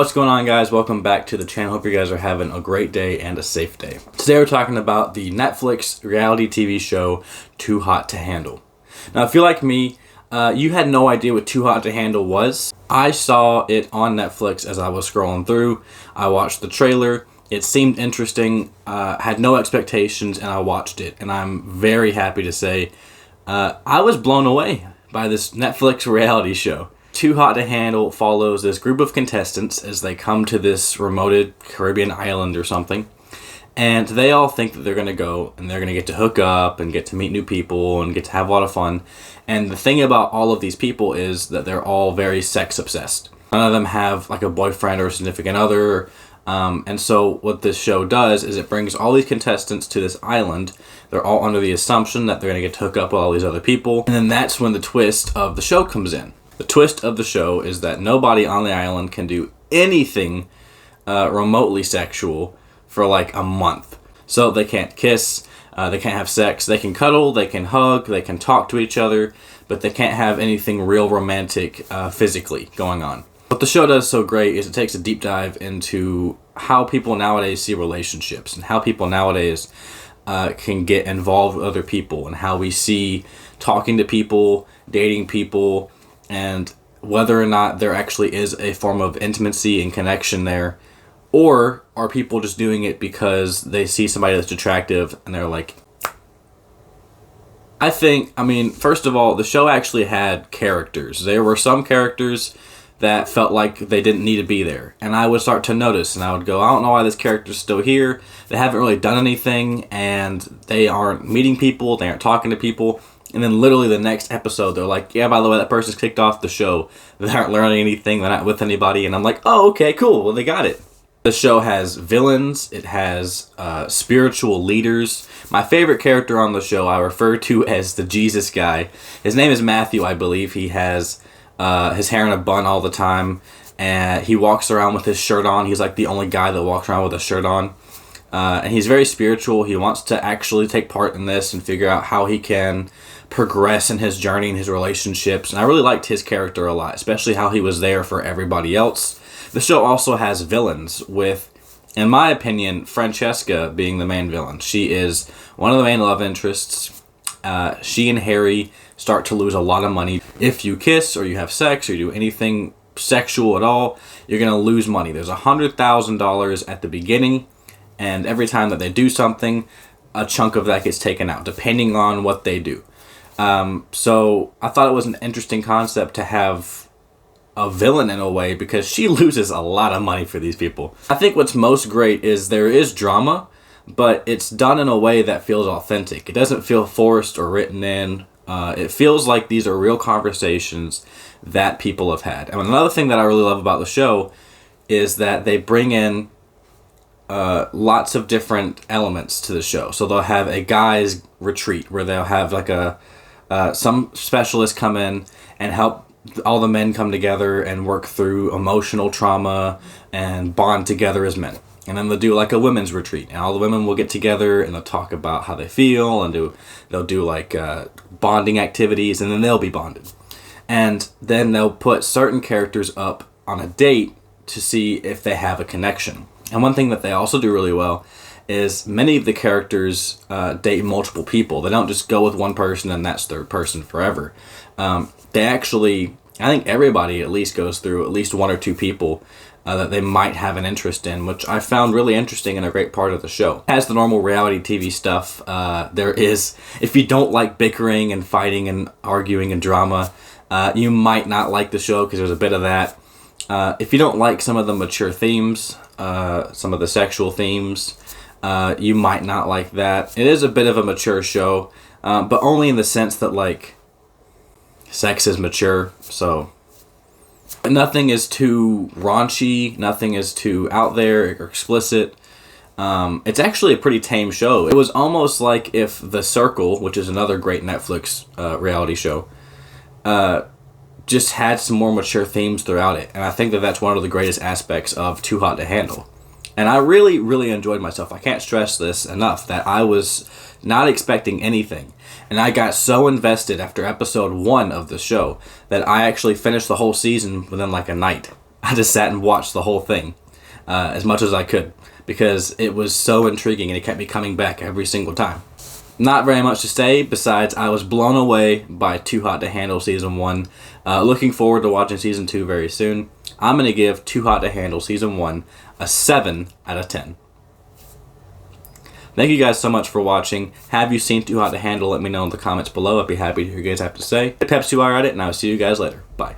What's going on, guys? Welcome back to the channel. Hope you guys are having a great day and a safe day. Today we're talking about the Netflix reality TV show Too Hot to Handle. Now, if you're like me, you had no idea what Too Hot to Handle was. I saw it on Netflix as I was scrolling through. I watched the trailer. It seemed interesting. Had no expectations, and I watched it. And I'm very happy to say I was blown away by this Netflix reality show. Too Hot to Handle follows this group of contestants as they come to this remote Caribbean island or something. And they all think that they're going to go and they're going to get to hook up and get to meet new people and get to have a lot of fun. And the thing about all of these people is that they're all very sex obsessed. None of them have like a boyfriend or a significant other. And so what this show does is it brings all these contestants to this island. They're all under the assumption that they're going to get to hook up with all these other people. And then that's when the twist of the show comes in. The twist of the show is that nobody on the island can do anything remotely sexual for like a month. So they can't kiss, they can't have sex, they can cuddle, they can hug, they can talk to each other, but they can't have anything real romantic physically going on. What the show does so great is it takes a deep dive into how people nowadays see relationships and how people nowadays can get involved with other people and how we see talking to people, dating people, and whether or not there actually is a form of intimacy and connection there, or are people just doing it because they see somebody that's attractive and they're like... First of all, the show actually had characters. There were some characters that felt like they didn't need to be there. And I would start to notice, and I would go, I don't know why this character's still here. They haven't really done anything, and they aren't meeting people, they aren't talking to people. And then literally the next episode, they're like, yeah, by the way, that person's kicked off the show. They aren't learning anything, they're not with anybody. And I'm like, oh, okay, cool, well, they got it. The show has villains, it has spiritual leaders. My favorite character on the show I refer to as the Jesus guy. His name is Matthew, I believe. He has his hair in a bun all the time, and he walks around with his shirt on. He's like the only guy that walks around with a shirt on. And he's very spiritual. He wants to actually take part in this and figure out how he can progress in his journey and his relationships. And I really liked his character a lot, especially how he was there for everybody else. The show also has villains with, in my opinion, Francesca being the main villain. She is one of the main love interests. She and Harry start to lose a lot of money. If you kiss or you have sex or you do anything sexual at all, you're going to lose money. There's $100,000 at the beginning, and every time that they do something, a chunk of that gets taken out, depending on what they do. So I thought it was an interesting concept to have a villain in a way, because she loses a lot of money for these people. I think what's most great is there is drama, but it's done in a way that feels authentic. It doesn't feel forced or written in. It feels like these are real conversations that people have had. And another thing that I really love about the show is that they bring in lots of different elements to the show. So they'll have a guys retreat where they'll have like some specialists come in and help all the men come together and work through emotional trauma and bond together as men. And then they'll do like a women's retreat, and all the women will get together and they'll talk about how they feel, and they'll do like bonding activities, and then they'll be bonded. And then they'll put certain characters up on a date to see if they have a connection. And one thing that they also do really well is many of the characters date multiple people. They don't just go with one person and that's their person forever. They actually, I think everybody at least goes through at least one or two people that they might have an interest in, which I found really interesting and a great part of the show. As the normal reality TV stuff, there is, if you don't like bickering and fighting and arguing and drama, you might not like the show because there's a bit of that. If you don't like some of the mature themes, some of the sexual themes, you might not like that. It is a bit of a mature show, but only in the sense that like sex is mature, so nothing is too raunchy, nothing is too out there or explicit. It's actually a pretty tame show. It was almost like if The Circle, which is another great Netflix reality show, just had some more mature themes throughout it. And I think that that's one of the greatest aspects of Too Hot to Handle. And I really, really enjoyed myself. I can't stress this enough, that I was not expecting anything. And I got so invested after episode 1 of the show that I actually finished the whole season within like a night. I just sat and watched the whole thing as much as I could, because it was so intriguing and it kept me coming back every single time. Not very much to say besides I was blown away by Too Hot to Handle Season 1. Looking forward to watching Season 2 very soon. I'm going to give Too Hot to Handle Season 1 a 7 out of 10. Thank you guys so much for watching. Have you seen Too Hot to Handle? Let me know in the comments below. I'd be happy to hear what you guys have to say. The Peps 2 are at it, and I'll see you guys later. Bye.